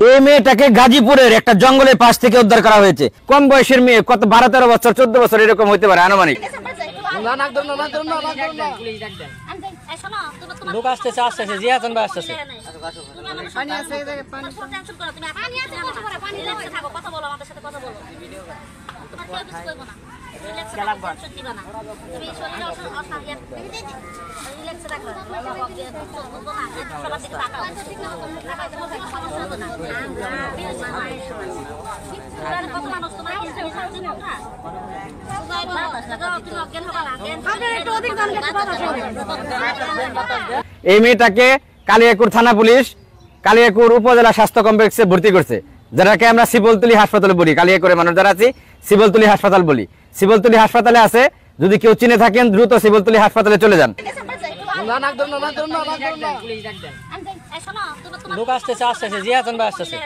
এই মেয়েটাকে গাজীপুরের একটা জঙ্গলের পাশ থেকে উদ্ধার করা হয়েছে। কম বয়সের মেয়ে, কত 12-13 বছর 14 বছর এরকম হইতে পারে আনুমানিক। লোক আসতেছে আসতেছে জি হাসান ভাই আসতেছে। এই মেয়েটাকে কালিয়াকুর থানা পুলিশ কালিয়াকুর উপজেলা স্বাস্থ্য কমপ্লেক্সে ভর্তি করছে, যেটাকে আমরা শিবলতলী হাসপাতালে বলি। কালিয়াকুরে মানুষ যারা আছি শিবলতলী হাসপাতাল বলি। শিবলতলী হাসপাতালে আছে, যদি কেউ চিনে থাকেন দ্রুত শিবলতলী হাসপাতালে চলে যান। লোক আসতেছে আসতেছে জি হাসান ভাই আসতেছে।